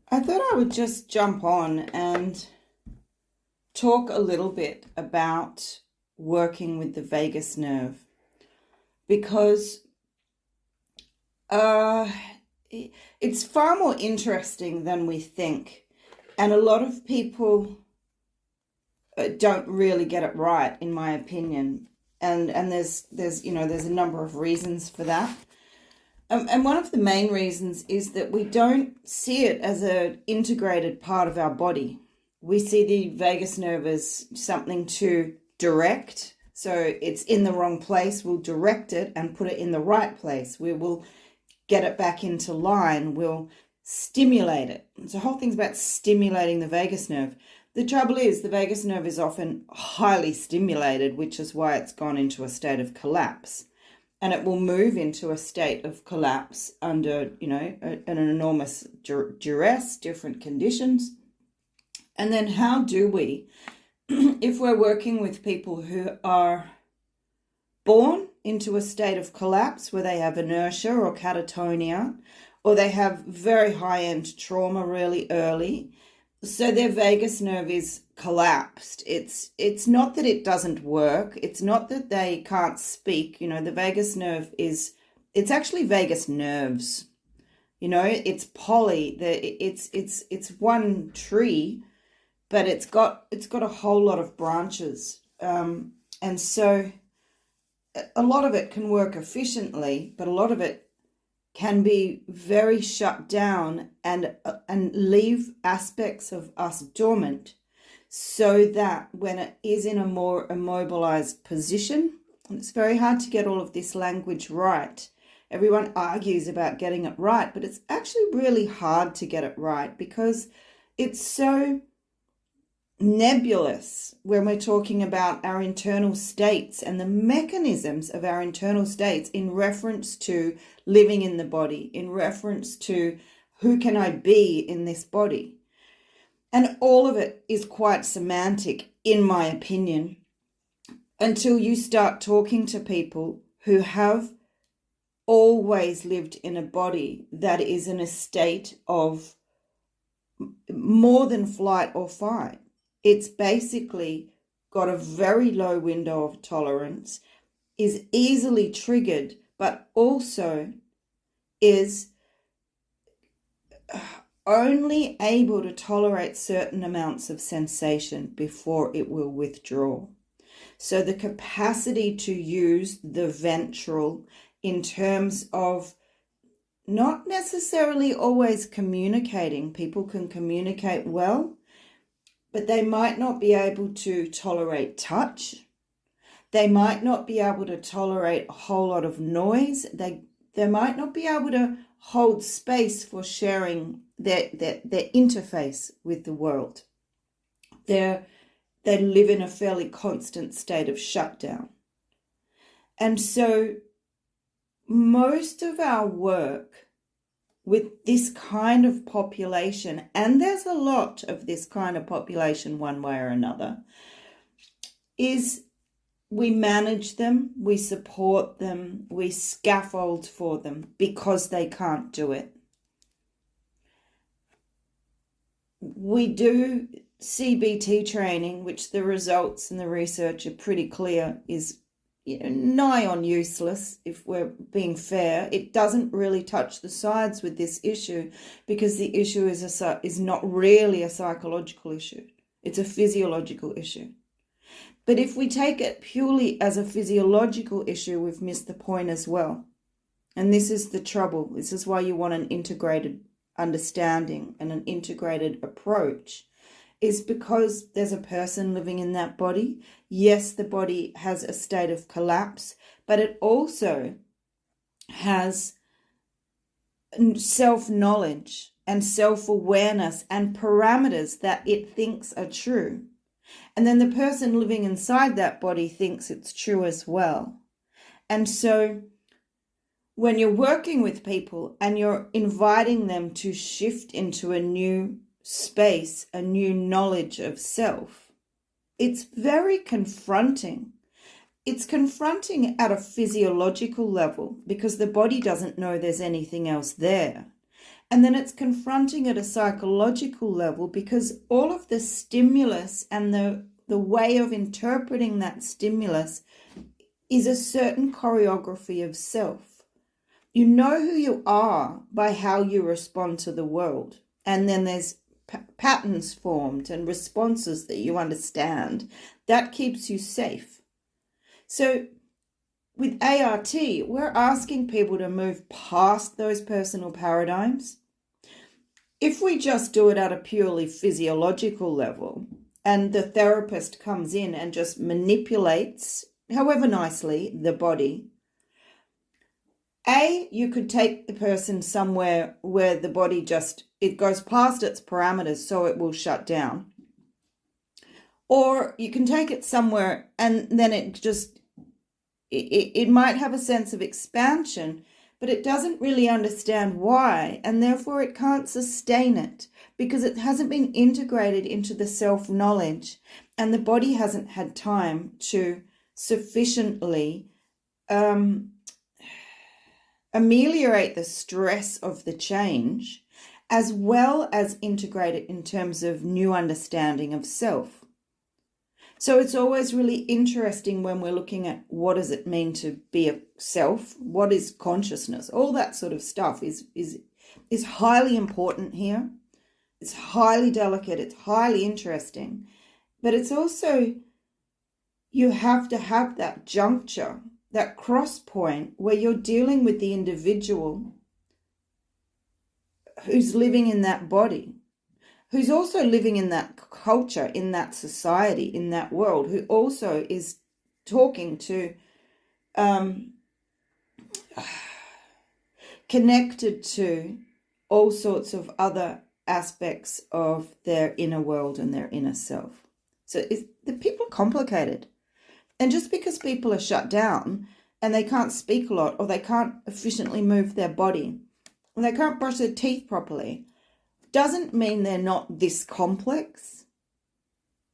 I thought I would just jump on and talk a little bit about working with the vagus nerve because uh, it's far more interesting than we think, and a lot of people don't really get it right, in my opinion. And there's a number of reasons for that. And one of the main reasons is that we don't see it as an integrated part of our body. We see the vagus nerve as something to direct. So it's in the wrong place, we'll direct it and put it in the right place. We will get it back into line, we'll stimulate it. So the whole thing's about stimulating the vagus nerve. The trouble is the vagus nerve is often highly stimulated, which is why it's gone into a state of collapse. And it will move into a state of collapse under, an enormous duress, different conditions. And then how do we, if we're working with people who are born into a state of collapse where they have inertia or catatonia, or they have very high-end trauma really early, so their vagus nerve is collapsed. It's not that it doesn't work. It's not that they can't speak. The vagus nerve it's actually vagus nerves. It's it's one tree, but it's got a whole lot of branches. And so a lot of it can work efficiently, but a lot of it can be very shut down and leave aspects of us dormant, so that when it is in a more immobilized position, and it's very hard to get all of this language right. Everyone argues about getting it right, but it's actually really hard to get it right because it's so nebulous when we're talking about our internal states and the mechanisms of our internal states in reference to living in the body, in reference to who can I be in this body. And all of it is quite semantic, in my opinion, until you start talking to people who have always lived in a body that is in a state of more than flight or fight. It's basically got a very low window of tolerance, is easily triggered, but also is only able to tolerate certain amounts of sensation before it will withdraw. So the capacity to use the ventral in terms of not necessarily always communicating. People can communicate well, but they might not be able to tolerate touch. They might not be able to tolerate a whole lot of noise. They might not be able to hold space for sharing their interface with the world. They live in a fairly constant state of shutdown. And so most of our work with this kind of population, and there's a lot of this kind of population one way or another, is we manage them, we support them, we scaffold for them because they can't do it. We do CBT training, which the results and the research are pretty clear is nigh on useless, if we're being fair. It doesn't really touch the sides with this issue because the issue is not really a psychological issue. It's a physiological issue. But if we take it purely as a physiological issue, we've missed the point as well. And this is the trouble. This is why you want an integrated understanding and an integrated approach, is because there's a person living in that body. Yes, the body has a state of collapse, but it also has self-knowledge and self-awareness and parameters that it thinks are true. And then the person living inside that body thinks it's true as well. And so when you're working with people and you're inviting them to shift into a new space, a new knowledge of self, it's very confronting. It's confronting at a physiological level because the body doesn't know there's anything else there. And then it's confronting at a psychological level, because all of the stimulus and the way of interpreting that stimulus is a certain choreography of self. You know who you are by how you respond to the world. And then there's patterns formed and responses that you understand. That keeps you safe. So with A.R.T, we're asking people to move past those personal paradigms. If we just do it at a purely physiological level, and the therapist comes in and just manipulates, however nicely, the body, you could take the person somewhere where the body it goes past its parameters, so it will shut down. Or you can take it somewhere and then it might have a sense of expansion, but it doesn't really understand why, and therefore it can't sustain it because it hasn't been integrated into the self-knowledge, and the body hasn't had time to sufficiently ameliorate the stress of the change, as well as integrate it in terms of new understanding of self. So it's always really interesting when we're looking at what does it mean to be a self, what is consciousness, all that sort of stuff is highly important here. It's highly delicate, it's highly interesting, but it's also, you have to have that juncture, that cross point where you're dealing with the individual who's living in that body, who's also living in that culture, in that society, in that world, who also is talking to, connected to all sorts of other aspects of their inner world and their inner self. So the people are complicated. And just because people are shut down and they can't speak a lot, or they can't efficiently move their body, or they can't brush their teeth properly, doesn't mean they're not this complex.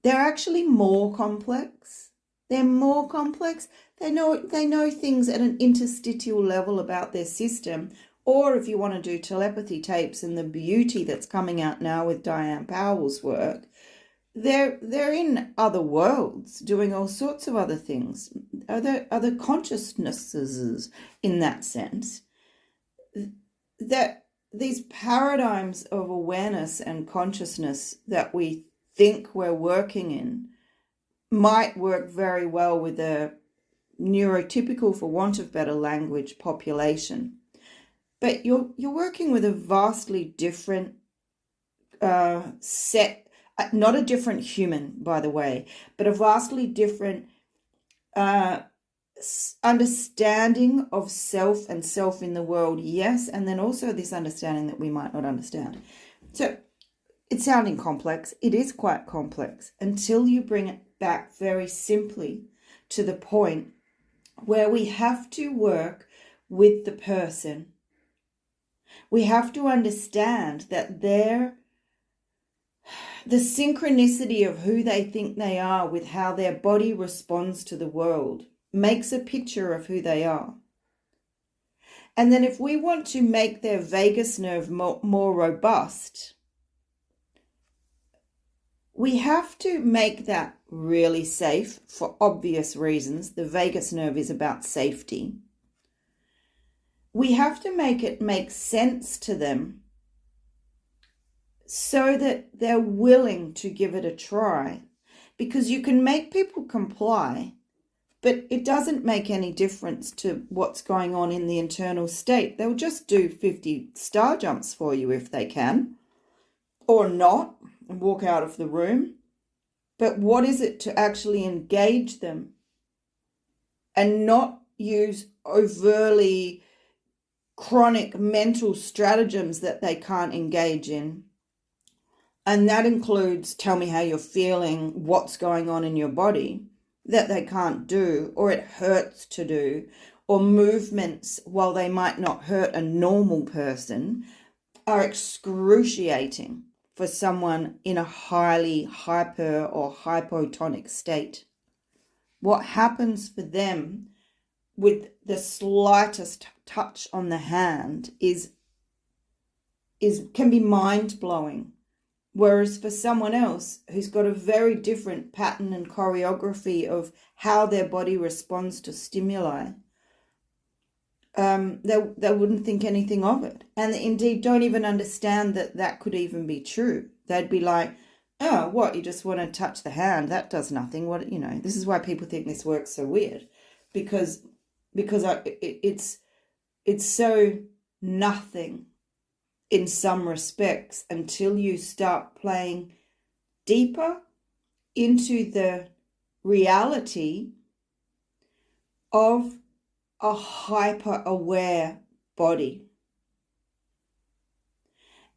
They're actually more complex. They're more complex. They know things at an interstitial level about their system. Or if you want to do telepathy tapes and the beauty that's coming out now with Diane Powell's work, they're in other worlds doing all sorts of other things, other consciousnesses in that sense. That these paradigms of awareness and consciousness that we think we're working in might work very well with a neurotypical, for want of better language, population. But you're working with a vastly different set, not a different human, by the way, but a vastly different understanding of self and self in the world, yes, and then also this understanding that we might not understand. So it's sounding complex. It is quite complex until you bring it back very simply to the point where we have to work with the person. We have to understand that the synchronicity of who they think they are with how their body responds to the world makes a picture of who they are. And then if we want to make their vagus nerve more robust, we have to make that really safe for obvious reasons. The vagus nerve is about safety. We have to make it make sense to them so that they're willing to give it a try. Because you can make people comply, but it doesn't make any difference to what's going on in the internal state. They'll just do 50 star jumps for you if they can, or not, and walk out of the room. But what is it to actually engage them and not use overtly chronic mental stratagems that they can't engage in? And that includes tell me how you're feeling, what's going on in your body, that they can't do, or it hurts to do, or movements, while they might not hurt a normal person, are excruciating for someone in a highly hyper or hypotonic state. What happens for them with the slightest touch on the hand is can be mind-blowing. Whereas for someone else who's got a very different pattern and choreography of how their body responds to stimuli, they wouldn't think anything of it. And indeed don't even understand that that could even be true. They'd be like, oh, what, you just want to touch the hand? That does nothing. What, this is why people think this works so weird. Because it's so nothing in some respects until you start playing deeper into the reality of a hyper-aware body.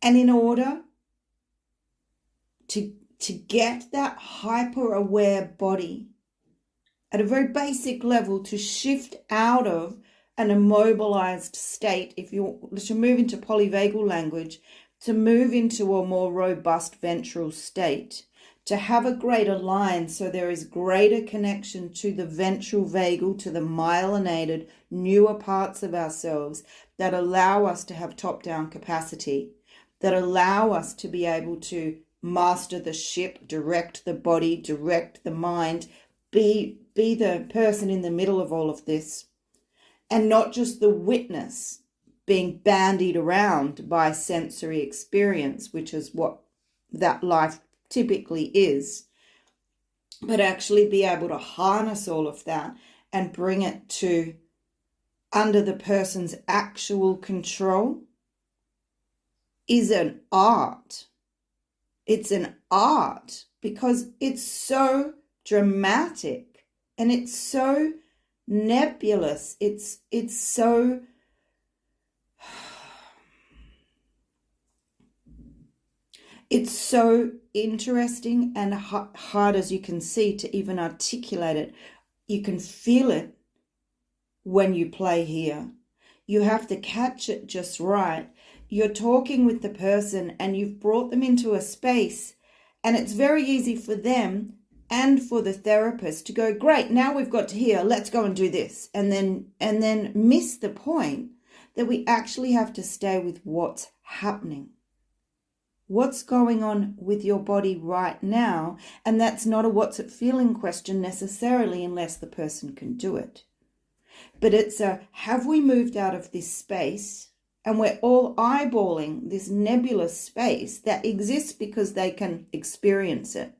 And in order to get that hyper-aware body at a very basic level, to shift out of an immobilized state, if you to move into polyvagal language, to move into a more robust ventral state, to have a greater line so there is greater connection to the ventral vagal, to the myelinated newer parts of ourselves that allow us to have top-down capacity, that allow us to be able to master the ship, direct the body, direct the mind, be the person in the middle of all of this, and not just the witness being bandied around by sensory experience, which is what that life typically is, but actually be able to harness all of that and bring it to under the person's actual control is an art. It's an art because it's so dramatic and it's so nebulous. It's so it's so interesting and hard, as you can see, to even articulate it. You can feel it when you play here. You have to catch it just right. You're talking with the person and you've brought them into a space, and it's very easy for them and for the therapist to go, great, now we've got to here, let's go and do this, and then miss the point that we actually have to stay with what's happening. What's going on with your body right now? And that's not a what's it feeling question necessarily, unless the person can do it. But it's a, have we moved out of this space and we're all eyeballing this nebulous space that exists because they can experience it.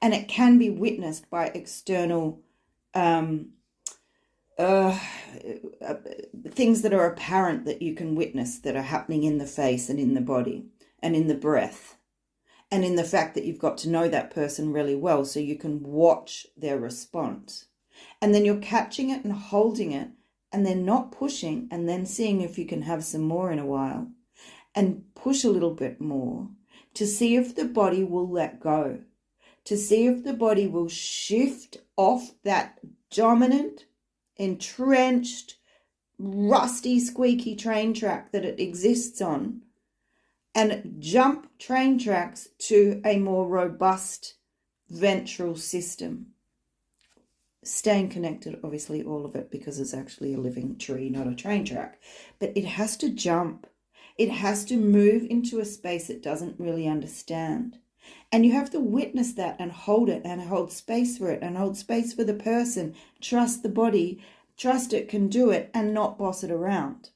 And it can be witnessed by external things that are apparent that you can witness, that are happening in the face and in the body and in the breath and in the fact that you've got to know that person really well so you can watch their response. And then you're catching it and holding it and then not pushing, and then seeing if you can have some more in a while and push a little bit more to see if the body will let go, to see if the body will shift off that dominant, entrenched, rusty, squeaky train track that it exists on, and jump train tracks to a more robust ventral system. Staying connected, obviously, all of it, because it's actually a living tree, not a train track. But it has to jump. It has to move into a space it doesn't really understand. And you have to witness that and hold it and hold space for it and hold space for the person. Trust the body, trust it can do it, and not boss it around.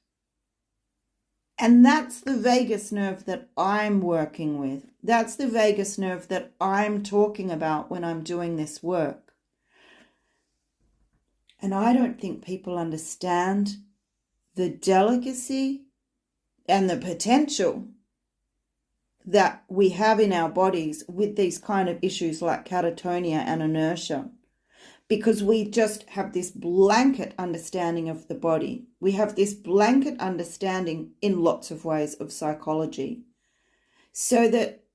And that's the vagus nerve that I'm working with. That's the vagus nerve that I'm talking about when I'm doing this work. And I don't think people understand the delicacy and the potential that we have in our bodies with these kind of issues like catatonia and inertia, because we just have this blanket understanding of the body. We have this blanket understanding in lots of ways of psychology. So that,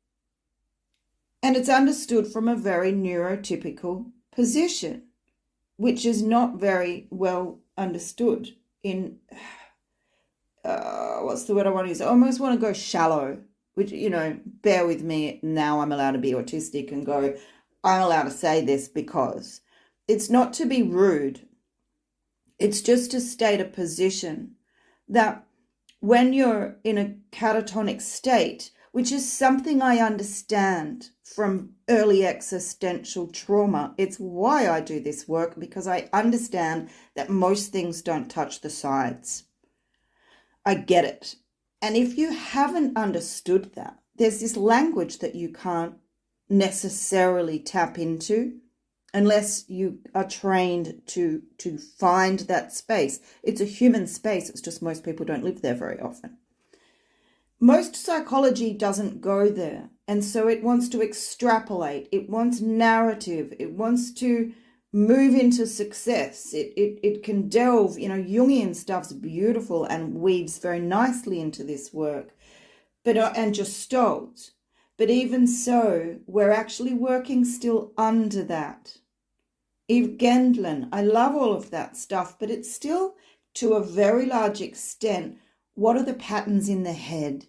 and it's understood from a very neurotypical position, which is not very well understood in, what's the word I want to use? I almost want to go shallow, which, bear with me, now I'm allowed to be autistic and go, I'm allowed to say this because it's not to be rude. It's just to state a position that when you're in a catatonic state, which is something I understand from early existential trauma. It's why I do this work, because I understand that most things don't touch the sides. I get it. And if you haven't understood that, there's this language that you can't necessarily tap into unless you are trained to find that space. It's a human space. It's just most people don't live there very often. Most psychology doesn't go there. And so it wants to extrapolate. It wants narrative. It wants to move into success. It can delve, Jungian stuff's beautiful and weaves very nicely into this work, and Gestalt. But even so, we're actually working still under that. Eve Gendlin, I love all of that stuff, but it's still, to a very large extent, what are the patterns in the head?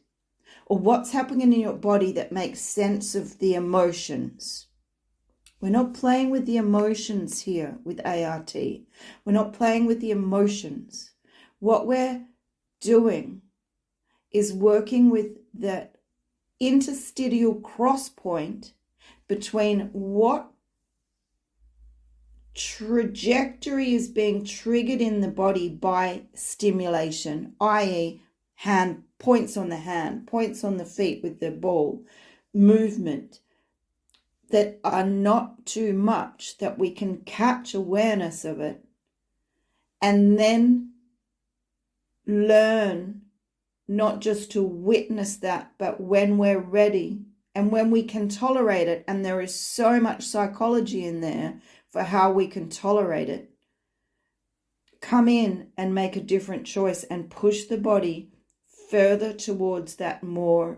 Or what's happening in your body that makes sense of the emotions? We're not playing with the emotions here with A.R.T. We're not playing with the emotions. What we're doing is working with the interstitial cross point between what trajectory is being triggered in the body by stimulation, i.e. points on the hand, points on the feet with the ball, movement, that are not too much, that we can catch awareness of it and then learn not just to witness that, but when we're ready and when we can tolerate it, and there is so much psychology in there for how we can tolerate it, come in and make a different choice and push the body further towards that more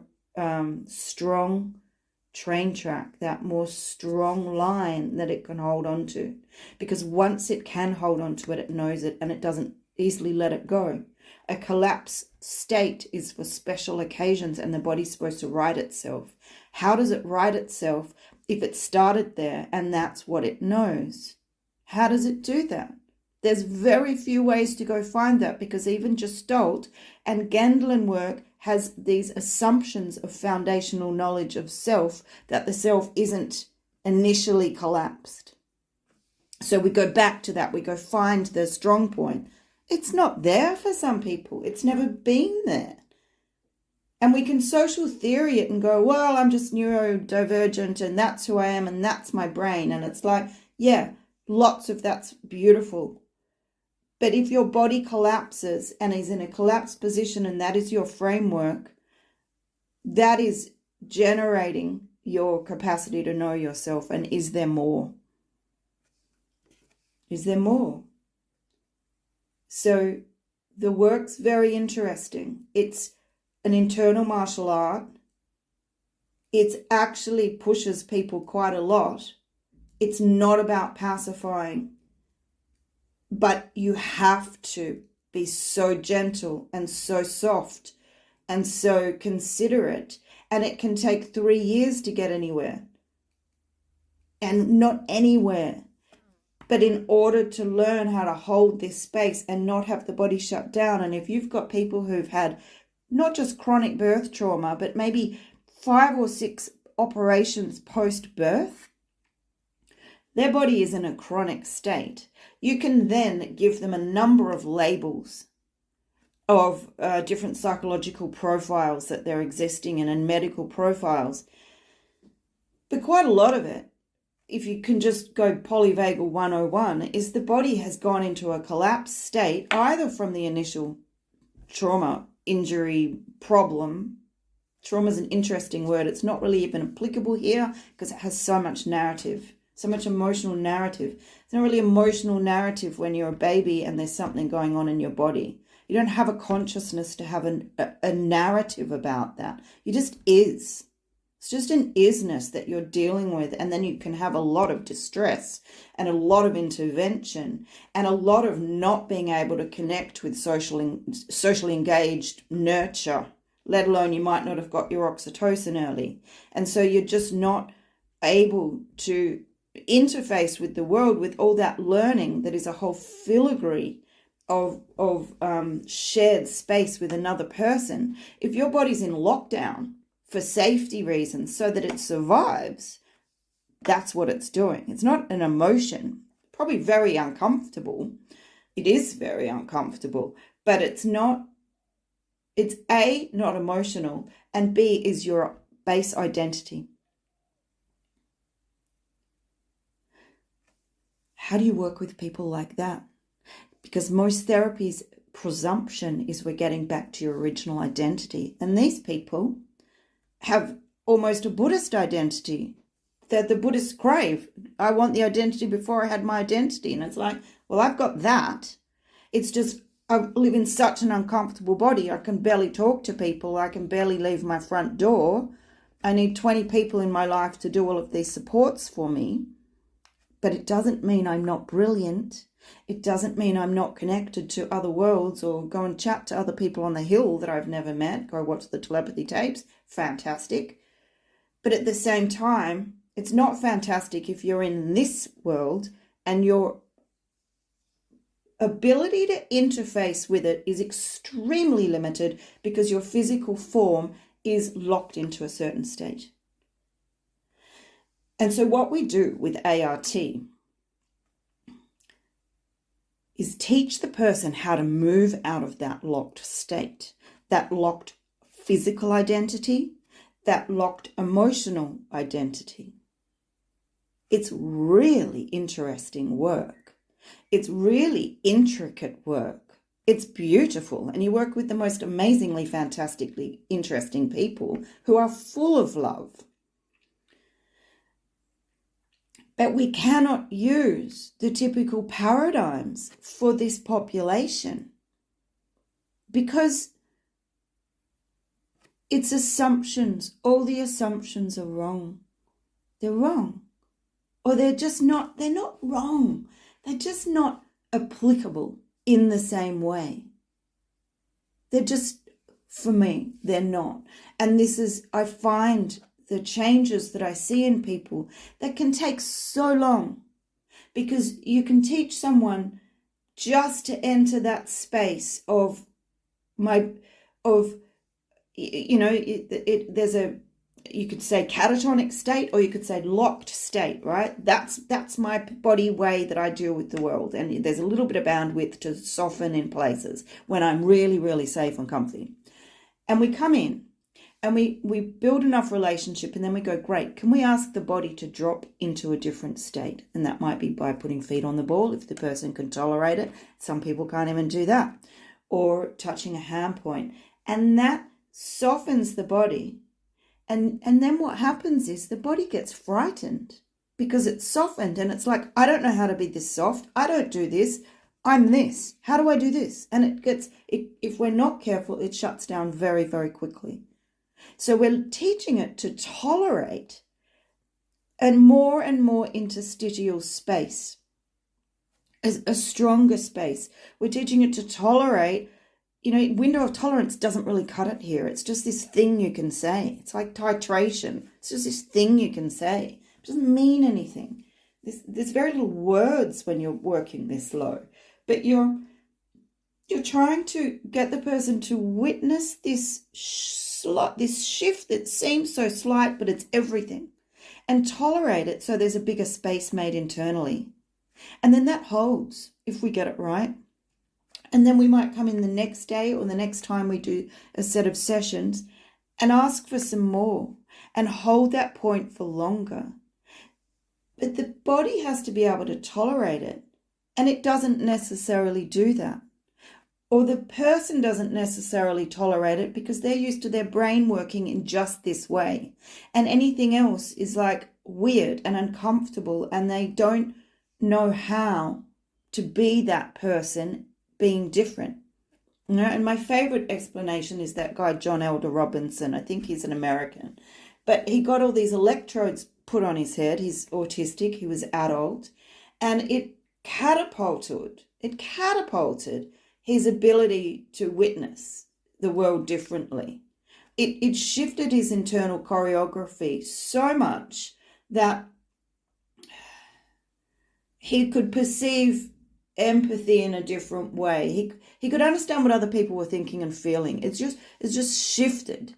strong train track, that more strong line that it can hold on to. Because once it can hold on to it, it knows it and it doesn't easily let it go. A collapse state is for special occasions, and the body's supposed to right itself. How does it right itself if it started there and that's what it knows? How does it do that? There's very few ways to go find that, because even Gestalt and Gendlin work has these assumptions of foundational knowledge of self, that the self isn't initially collapsed. So we go back to that. We go find the strong point. It's not there for some people. It's never been there. And we can social theory it and go, well, I'm just neurodivergent and that's who I am and that's my brain. And it's like, yeah, lots of that's beautiful. But if your body collapses and is in a collapsed position and that is your framework, that is generating your capacity to know yourself. And is there more? Is there more? So the work's very interesting. It's an internal martial art. It actually pushes people quite a lot. It's not about pacifying. But you have to be so gentle and so soft and so considerate. And it can take 3 years to get anywhere. And not anywhere. But in order to learn how to hold this space and not have the body shut down. And if you've got people who've had not just chronic birth trauma, but maybe 5 or 6 operations post-birth, their body is in a chronic state. You can then give them a number of labels of different psychological profiles that they're existing in and medical profiles. But quite a lot of it, if you can just go Polyvagal 101, is the body has gone into a collapsed state, either from the initial trauma, injury, problem. Trauma is an interesting word. It's not really even applicable here because it has so much narrative. So much emotional narrative. It's not really emotional narrative when you're a baby and there's something going on in your body. You don't have a consciousness to have a narrative about that. You just is. It's just an isness that you're dealing with, and then you can have a lot of distress and a lot of intervention and a lot of not being able to connect with socially engaged nurture, let alone you might not have got your oxytocin early. And so you're just not able to interface with the world with all that learning that is a whole filigree of shared space with another person, if your body's in lockdown for safety reasons so that it survives, that's what it's doing. It's not an emotion, probably very uncomfortable. It is very uncomfortable, but it's not, it's A, not emotional, and B, is your base identity. How do you work with people like that? Because most therapies' presumption is we're getting back to your original identity. And these people have almost a Buddhist identity that the Buddhists crave. I want the identity before I had my identity. And it's like, well, I've got that. It's just I live in such an uncomfortable body. I can barely talk to people. I can barely leave my front door. I need 20 people in my life to do all of these supports for me. But it doesn't mean I'm not brilliant. It doesn't mean I'm not connected to other worlds or go and chat to other people on the hill that I've never met. Go watch the telepathy tapes. Fantastic. But at the same time, it's not fantastic if you're in this world and your ability to interface with it is extremely limited because your physical form is locked into a certain state. And so what we do with A.R.T. is teach the person how to move out of that locked state, that locked physical identity, that locked emotional identity. It's really interesting work. It's really intricate work. It's beautiful. And you work with the most amazingly, fantastically interesting people who are full of love. But we cannot use the typical paradigms for this population because it's assumptions. All the assumptions are wrong. They're wrong. Or they're not wrong. They're just not applicable in the same way. They're just, for me, they're not. And this is, I find the changes that I see in people that can take so long because you can teach someone just to enter that space of there's a, you could say catatonic state or you could say locked state, right? That's my body way that I deal with the world. And there's a little bit of bandwidth to soften in places when I'm really, really safe and comfy. And we come in and we build enough relationship and then we go, great, can we ask the body to drop into a different state? And that might be by putting feet on the ball if the person can tolerate it. Some people can't even do that. Or touching a hand point. And that softens the body. And then what happens is the body gets frightened because it's softened and it's like, I don't know how to be this soft. I don't do this. I'm this. How do I do this? And if we're not careful, it shuts down very, very quickly. So we're teaching it to tolerate and more interstitial space, a stronger space. We're teaching it to tolerate. Window of tolerance doesn't really cut it here. It's just this thing you can say. It's like titration. It's just this thing you can say. It doesn't mean anything. There's very little words when you're working this low. But you're trying to get the person to witness this shift that seems so slight, but it's everything. And tolerate it so there's a bigger space made internally. And then that holds if we get it right. And then we might come in the next day or the next time we do a set of sessions and ask for some more and hold that point for longer. But the body has to be able to tolerate it. And it doesn't necessarily do that. Or the person doesn't necessarily tolerate it because they're used to their brain working in just this way. And anything else is like weird and uncomfortable and they don't know how to be that person being different. And my favorite explanation is that guy John Elder Robinson. I think he's an American, but he got all these electrodes put on his head. He's autistic, he was adult, and it catapulted his ability to witness the world differently. It shifted his internal choreography so much that he could perceive empathy in a different way. He could understand what other people were thinking and feeling. It's just shifted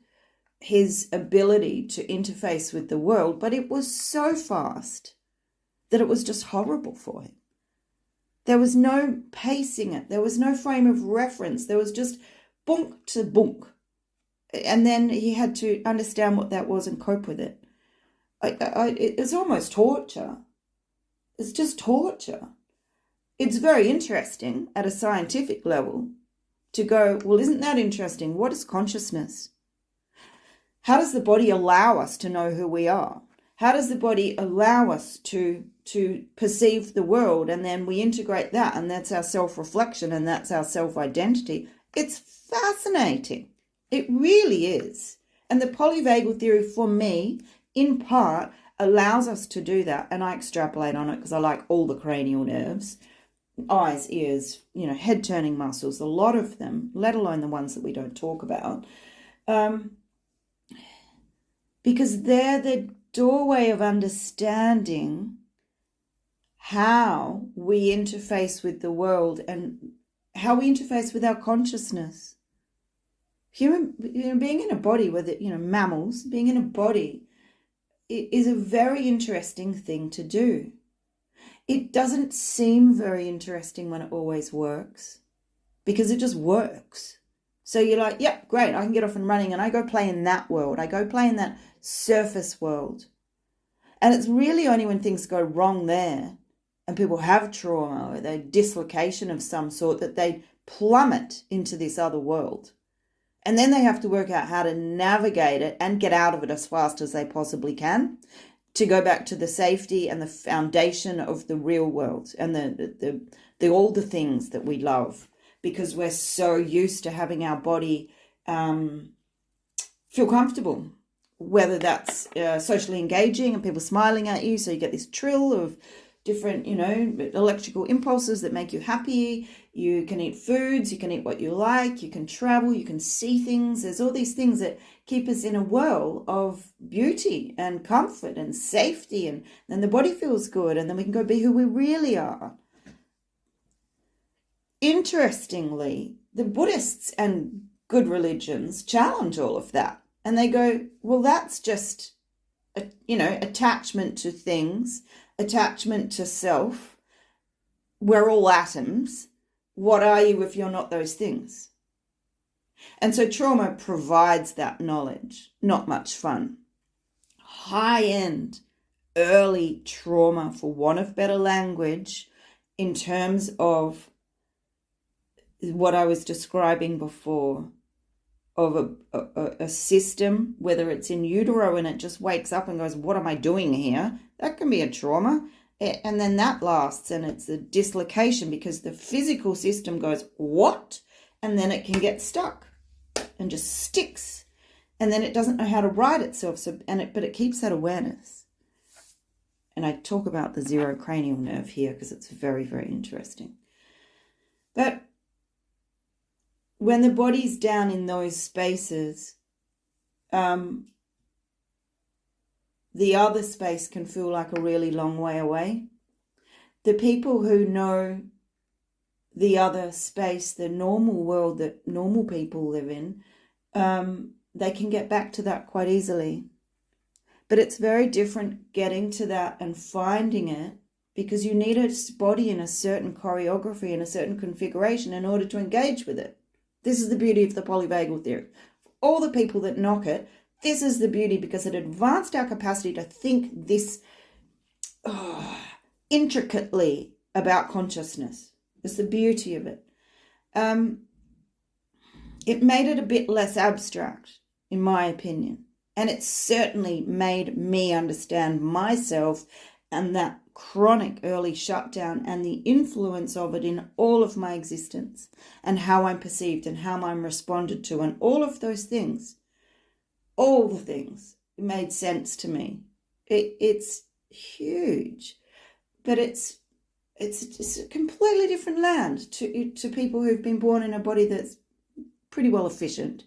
his ability to interface with the world, but it was so fast that it was just horrible for him. There was no pacing it. There was no frame of reference. There was just bunk to bunk. And then he had to understand what that was and cope with it. It's almost torture. It's just torture. It's very interesting at a scientific level to go, well, isn't that interesting? What is consciousness? How does the body allow us to know who we are? How does the body allow us to perceive the world? And then we integrate that, and that's our self-reflection, and that's our self-identity. It's fascinating. It really is. And the polyvagal theory, for me, in part, allows us to do that. And I extrapolate on it because I like all the cranial nerves, eyes, ears, head-turning muscles, a lot of them, let alone the ones that we don't talk about. Because they're the doorway of understanding how we interface with the world and how we interface with our consciousness. Being in a body, whether mammals, being in a body, it is a very interesting thing to do. It doesn't seem very interesting when it always works, because it just works. So you're like, yep, great, I can get off and running, and I go play in that world. I go play in that surface world. And it's really only when things go wrong there and people have trauma or they dislocation of some sort that they plummet into this other world. And then they have to work out how to navigate it and get out of it as fast as they possibly can to go back to the safety and the foundation of the real world and the all the things that we love, because we're so used to having our body feel comfortable, whether that's socially engaging and people smiling at you, so you get this trill of different, electrical impulses that make you happy. You can eat foods, you can eat what you like, you can travel, you can see things. There's all these things that keep us in a whirl of beauty and comfort and safety, and then the body feels good, and then we can go be who we really are. Interestingly, the Buddhists and good religions challenge all of that. And they go, well, that's just, attachment to things, attachment to self. We're all atoms. What are you if you're not those things? And so trauma provides that knowledge. Not much fun. High-end, early trauma, for want of better language, in terms of what I was describing before, of a system, whether it's in utero and it just wakes up and goes, what am I doing here? That can be a trauma. And then that lasts, and it's a dislocation because the physical system goes, what? And then it can get stuck and just sticks. And then it doesn't know how to right itself. But it keeps that awareness. And I talk about the zero cranial nerve here because it's very, very interesting. But when the body's down in those spaces, the other space can feel like a really long way away. The people who know the other space, the normal world that normal people live in, they can get back to that quite easily. But it's very different getting to that and finding it, because you need a body in a certain choreography and a certain configuration in order to engage with it. This is the beauty of the polyvagal theory. For all the people that knock it, this is the beauty, because it advanced our capacity to think this intricately about consciousness. It's the beauty of it. It made it a bit less abstract, in my opinion. And it certainly made me understand myself and that chronic early shutdown and the influence of it in all of my existence, and how I'm perceived and how I'm responded to, and all of those things. All the things made sense to me. It's huge, but it's a completely different land to people who've been born in a body that's pretty well efficient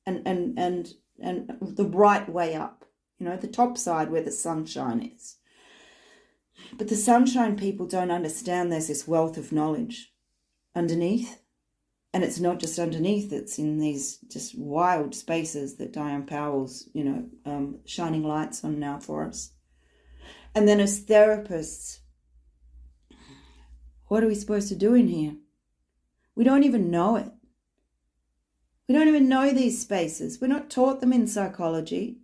and the right way up, the top side where the sunshine is. But the sunshine people don't understand there's this wealth of knowledge underneath. And it's not just underneath, it's in these just wild spaces that Diane Powell's, shining lights on now for us. And then as therapists, what are we supposed to do in here? We don't even know it. We don't even know these spaces. We're not taught them in psychology.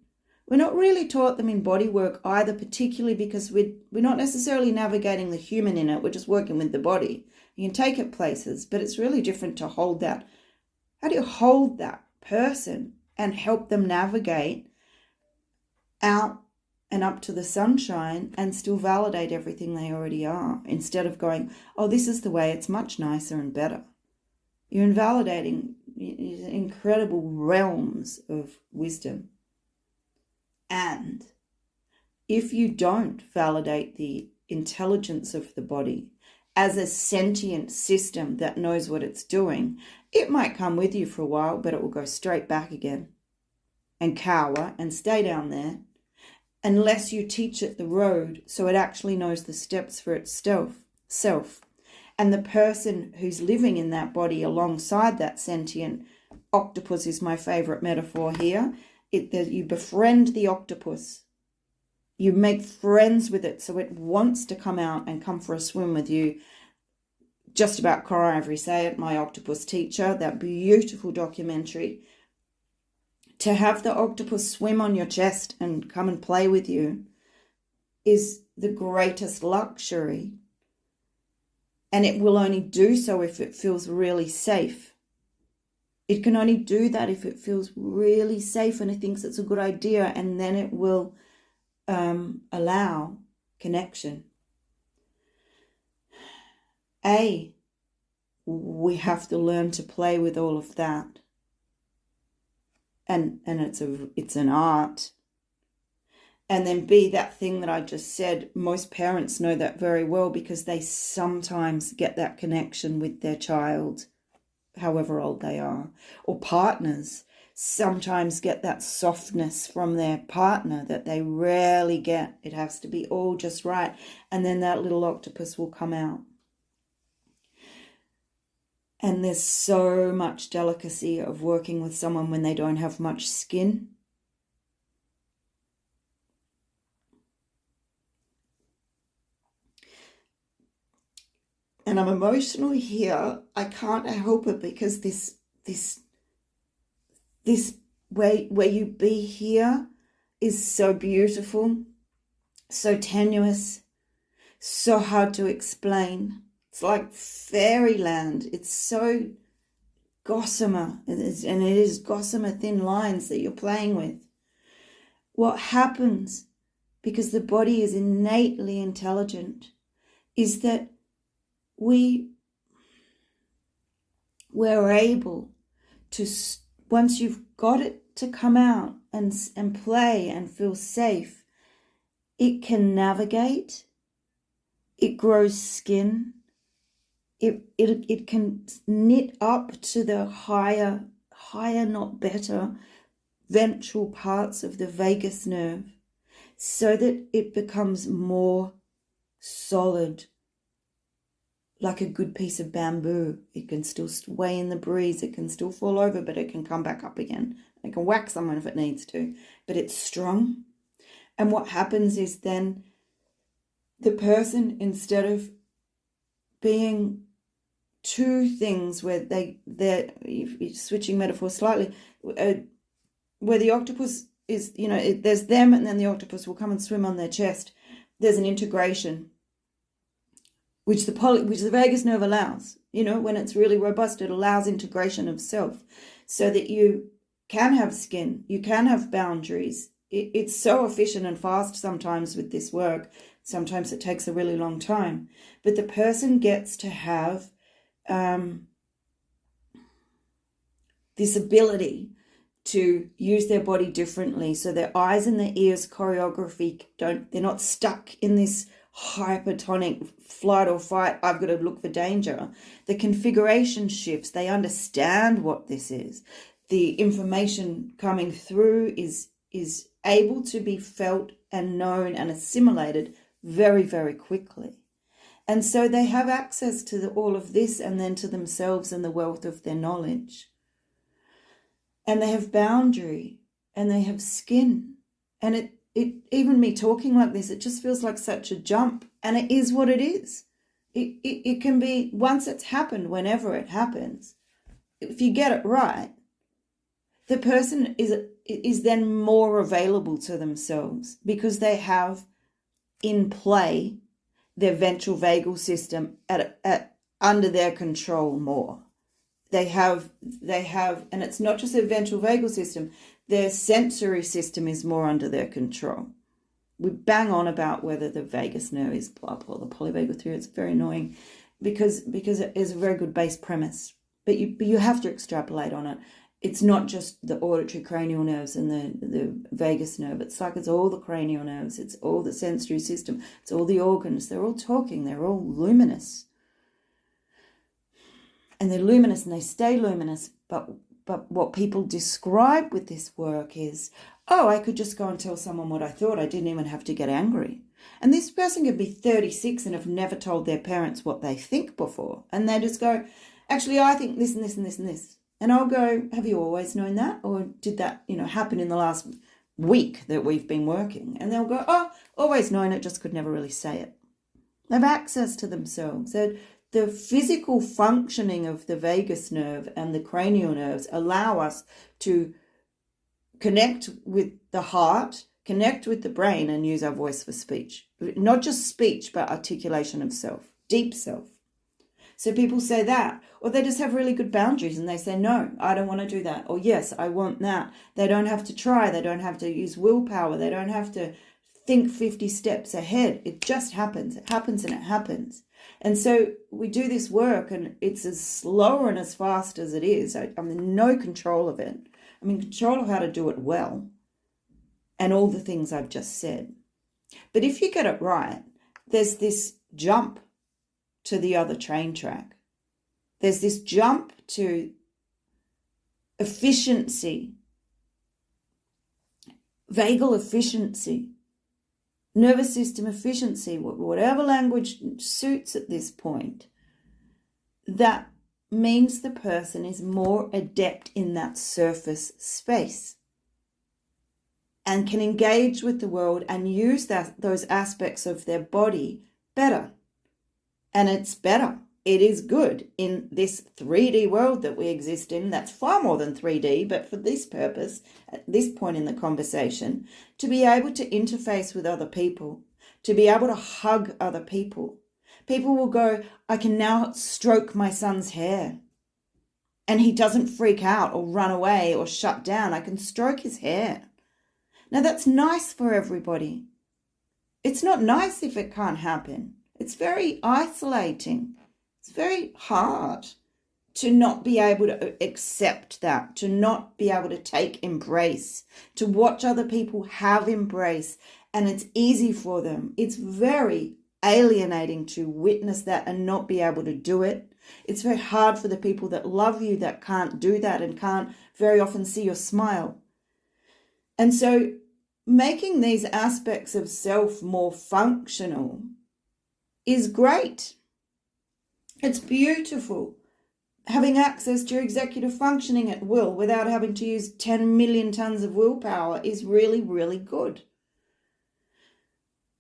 We're not really taught them in body work either, particularly because we're not necessarily navigating the human in it. We're just working with the body. You can take it places, but it's really different to hold that. How do you hold that person and help them navigate out and up to the sunshine and still validate everything they already are, instead of going, oh, this is the way, it's much nicer and better. You're invalidating incredible realms of wisdom. And if you don't validate the intelligence of the body as a sentient system that knows what it's doing, it might come with you for a while, but it will go straight back again and cower and stay down there unless you teach it the road so it actually knows the steps for itself. And the person who's living in that body alongside that sentient octopus is my favorite metaphor here. You befriend the octopus. You make friends with it so it wants to come out and come for a swim with you. Just about Cora Ivory Say It, My Octopus Teacher, that beautiful documentary. To have the octopus swim on your chest and come and play with you is the greatest luxury. And it will only do so if it feels really safe. It can only do that if it feels really safe and it thinks it's a good idea, and then it will allow connection. We have to learn to play with all of that. And it's an art. And then B, that thing that I just said, most parents know that very well because they sometimes get that connection with their child, however old they are. Or partners sometimes get that softness from their partner that they rarely get. It has to be all just right. And then that little octopus will come out. And there's so much delicacy of working with someone when they don't have much skin. And I'm emotional here. I can't help it because this way where you be here is so beautiful, so tenuous, so hard to explain. It's like fairyland. It's so gossamer, and it is gossamer thin lines that you're playing with. What happens, because the body is innately intelligent, is that we're able to, once you've got it to come out and play and feel safe, it can navigate, it grows skin, it can knit up to the higher, not better, ventral parts of the vagus nerve so that it becomes more solid. Like a good piece of bamboo. It can still sway in the breeze. It can still fall over, but it can come back up again. It can whack someone if it needs to. But it's strong. And what happens is then the person, instead of being two things where they're switching metaphor slightly, where the octopus is, there's them and then the octopus will come and swim on their chest. There's an integration. Which the vagus nerve allows, when it's really robust, it allows integration of self so that you can have skin, you can have boundaries. It's so efficient and fast sometimes with this work. Sometimes it takes a really long time. But the person gets to have this ability to use their body differently. So their eyes and their ears choreography they're not stuck in this hypertonic flight or fight, I've got to look for danger. The configuration shifts. They understand what this is. The information coming through is able to be felt and known and assimilated very, very quickly. And so they have access to all of this, and then to themselves and the wealth of their knowledge. And they have boundary, and they have skin. And it even me talking like this, it just feels like such a jump. And it is what it is. It can be, once it's happened, whenever it happens, if you get it right, the person is then more available to themselves, because they have in play their ventral vagal system at under their control more. They have, and it's not just their ventral vagal system, their sensory system is more under their control. We bang on about whether the vagus nerve is blah, blah, the polyvagal theory. It's very annoying because it is a very good base premise, but you have to extrapolate on it. It's not just the auditory cranial nerves and the vagus nerve. It's like it's all the cranial nerves. It's all the sensory system. It's all the organs. They're all talking. They're all luminous. And they're luminous and they stay luminous. But what people describe with this work is, oh, I could just go and tell someone what I thought. I didn't even have to get angry. And this person could be 36 and have never told their parents what they think before. And they just go, actually, I think this and this and this and this. And I'll go, have you always known that? Or did that, happen in the last week that we've been working? And they'll go, oh, always known it, just could never really say it. They have access to themselves. The physical functioning of the vagus nerve and the cranial nerves allow us to connect with the heart, connect with the brain, and use our voice for speech. Not just speech, but articulation of self, deep self. So people say that, or they just have really good boundaries and they say, no, I don't want to do that. Or yes, I want that. They don't have to try. They don't have to use willpower. They don't have to think 50 steps ahead. It just happens. It happens and it happens. And so we do this work, and it's as slow and as fast as it is. I'm in no control of it. I'm in control of how to do it well and all the things I've just said. But if you get it right, there's this jump to the other train track. There's this jump to efficiency, vagal efficiency, nervous system efficiency, whatever language suits at this point. That means the person is more adept in that surface space and can engage with the world and use those aspects of their body better. And it's better. It is good in this 3D world that we exist in. That's far more than 3D, but for this purpose, at this point in the conversation, to be able to interface with other people, to be able to hug other people. People will go, I can now stroke my son's hair, and he doesn't freak out or run away or shut down. I can stroke his hair. Now that's nice for everybody. It's not nice if it can't happen. It's very isolating. It's very hard to not be able to accept that, to not be able to take embrace, to watch other people have embrace, and it's easy for them. It's very alienating to witness that and not be able to do it. It's very hard for the people that love you that can't do that and can't very often see your smile. And so making these aspects of self more functional is great. It's beautiful. Having access to your executive functioning at will without having to use 10 million tons of willpower is really, really good.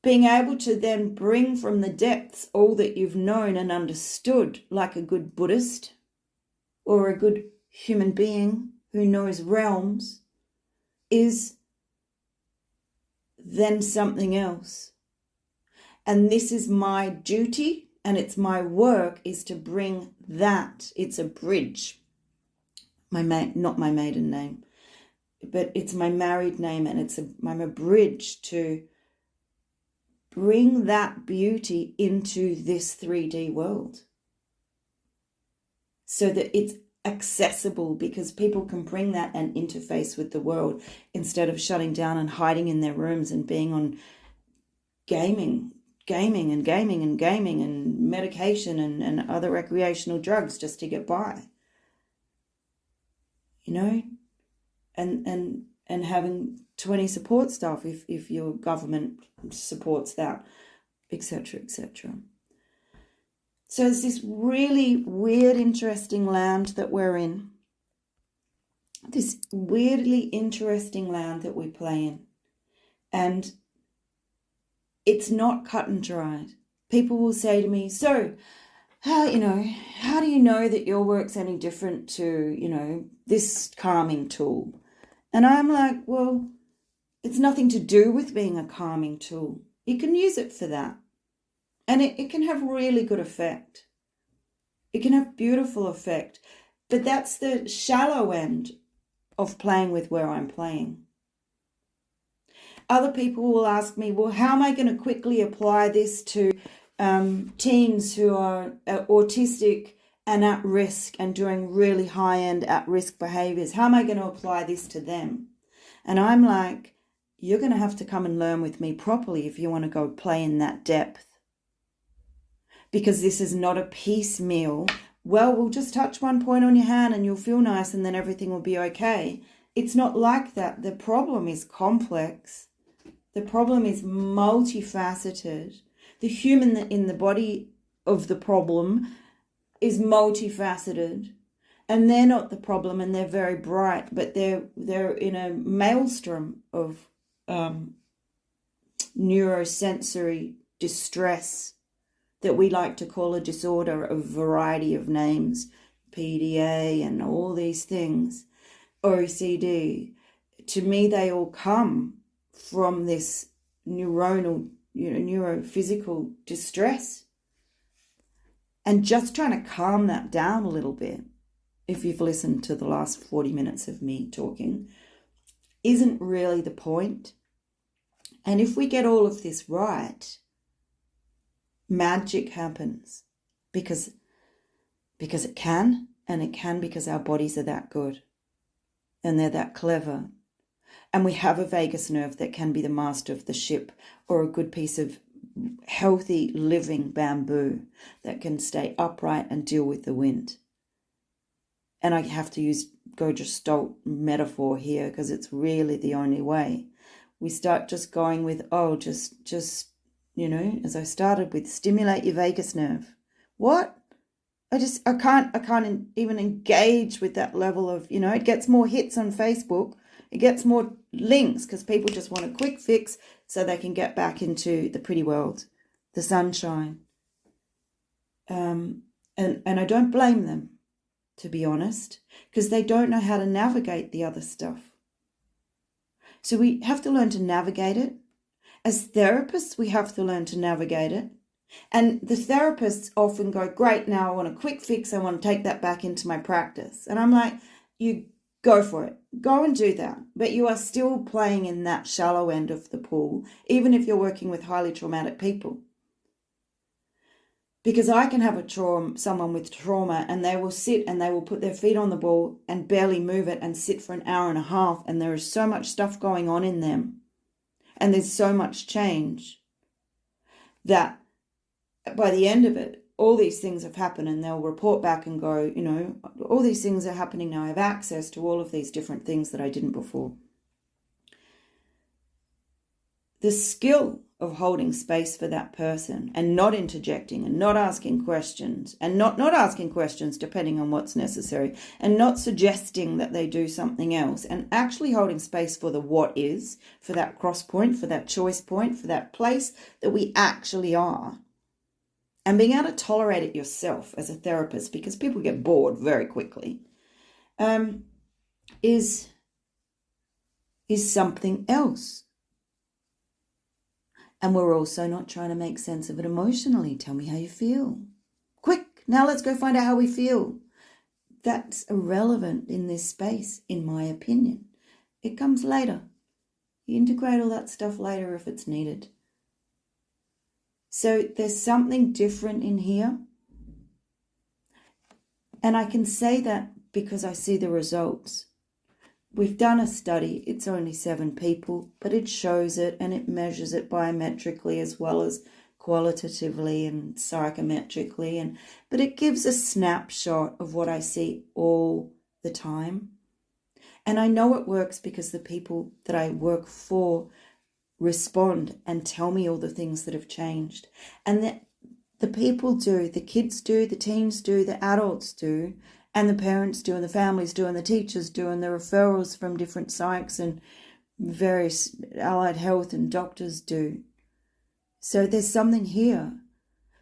Being able to then bring from the depths all that you've known and understood, like a good Buddhist or a good human being who knows realms, is then something else. And this is my duty, and it's my work, is to bring that. It's a bridge. Not my maiden name, but it's my married name, and I'm a bridge to bring that beauty into this 3D world so that it's accessible, because people can bring that and interface with the world instead of shutting down and hiding in their rooms and being on gaming and medication and other recreational drugs just to get by, and having 20 support staff if your government supports that, etc., etc. So it's this really weird, interesting land that we're in. This weirdly interesting land that we play in. And it's not cut and dried. People will say to me, so, how do you know that your work's any different to, this calming tool? And I'm like, well, it's nothing to do with being a calming tool. You can use it for that. And it can have really good effect. It can have beautiful effect. But that's the shallow end of playing with where I'm playing. Other people will ask me, well, how am I going to quickly apply this to teens who are autistic and at risk and doing really high-end at-risk behaviors? How am I going to apply this to them? And I'm like, you're going to have to come and learn with me properly if you want to go play in that depth. Because this is not a piecemeal, well, we'll just touch one point on your hand and you'll feel nice and then everything will be okay. It's not like that. The problem is complex. The problem is multifaceted. The human in the body of the problem is multifaceted. And they're not the problem, and they're very bright, but they're in a maelstrom of neurosensory distress that we like to call a disorder, a variety of names, PDA and all these things, OCD. To me, they all come from this neurophysical distress. And just trying to calm that down a little bit, if you've listened to the last 40 minutes of me talking, isn't really the point. And if we get all of this right, magic happens because it can, and it can because our bodies are that good and they're that clever. And we have a vagus nerve that can be the master of the ship, or a good piece of healthy living bamboo that can stay upright and deal with the wind. And I have to use Gestalt metaphor here because it's really the only way. We start just going with, as I started with, stimulate your vagus nerve. What? I can't even engage with that level of, it gets more hits on Facebook. It gets more links because people just want a quick fix so they can get back into the pretty world, the sunshine. And I don't blame them, to be honest, because they don't know how to navigate the other stuff. So we have to learn to navigate it. As therapists, we have to learn to navigate it. And the therapists often go, great, now I want a quick fix. I want to take that back into my practice. And I'm like, you go for it. Go and do that. But you are still playing in that shallow end of the pool, even if you're working with highly traumatic people. Because I can have someone with trauma, and they will sit and they will put their feet on the ball and barely move it and sit for an hour and a half. And there is so much stuff going on in them. And there's so much change that by the end of it, all these things have happened, and they'll report back and go, all these things are happening now. I have access to all of these different things that I didn't before. The skill of holding space for that person and not interjecting and not asking questions, and not asking questions depending on what's necessary, and not suggesting that they do something else, and actually holding space for the what is, for that cross point, for that choice point, for that place that we actually are. And being able to tolerate it yourself as a therapist, because people get bored very quickly, is something else. And we're also not trying to make sense of it emotionally. Tell me how you feel. Quick, now let's go find out how we feel. That's irrelevant in this space, in my opinion. It comes later. You integrate all that stuff later if it's needed. So there's something different in here. And I can say that because I see the results. We've done a study. It's only 7 people, but it shows it, and it measures it biometrically as well as qualitatively and psychometrically. But it gives a snapshot of what I see all the time. And I know it works because the people that I work for respond and tell me all the things that have changed. And that the people do, the kids do, the teens do, the adults do, and the parents do, and the families do, and the teachers do, and the referrals from different psychs and various allied health and doctors do. So there's something here.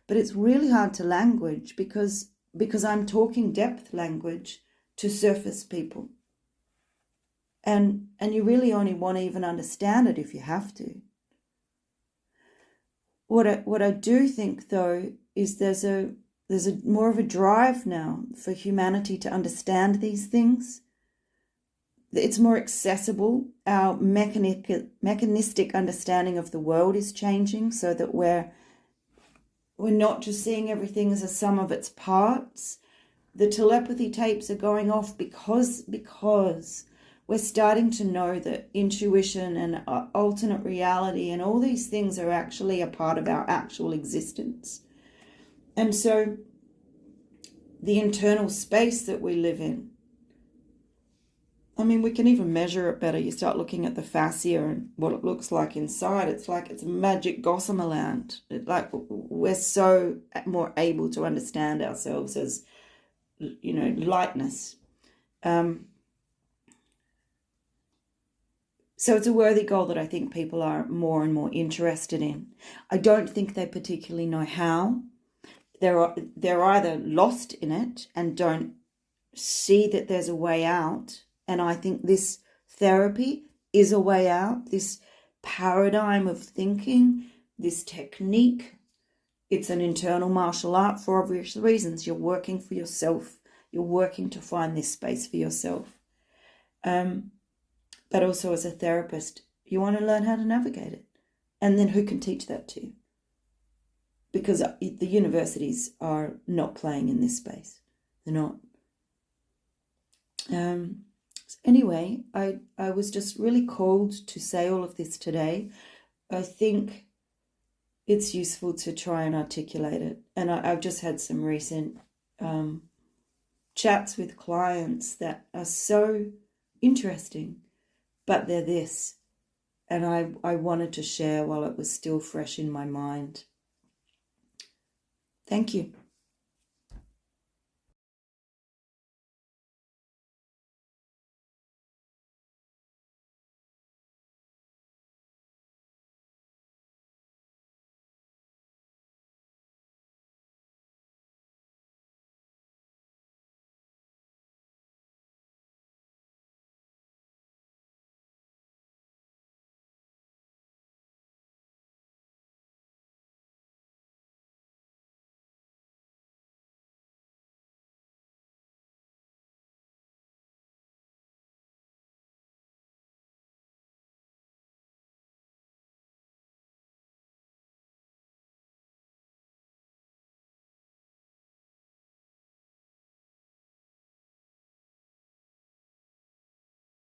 But it's really hard to language because I'm talking depth language to surface people. And you really only want to even understand it if you have to. What I do think, though, is there's a more of a drive now for humanity to understand these things. It's more accessible. Our mechanistic understanding of the world is changing so that we're not just seeing everything as a sum of its parts. The telepathy tapes are going off because we're starting to know that intuition and alternate reality and all these things are actually a part of our actual existence. And so the internal space that we live in, I mean, we can even measure it better. You start looking at the fascia and what it looks like inside. It's like it's magic gossamer land. Like we're so more able to understand ourselves as, lightness. So it's a worthy goal that I think people are more and more interested in. I don't think they particularly know how. They're either lost in it and don't see that there's a way out. And I think this therapy is a way out. This paradigm of thinking, this technique, it's an internal martial art for obvious reasons. You're working for yourself. You're working to find this space for yourself. But also as a therapist, you want to learn how to navigate it. And then who can teach that to you? Because the universities are not playing in this space. They're not. Anyway, I was just really called to say all of this today. I think it's useful to try and articulate it. And I've just had some recent chats with clients that are so interesting, but they're this. And I wanted to share while it was still fresh in my mind. Thank you.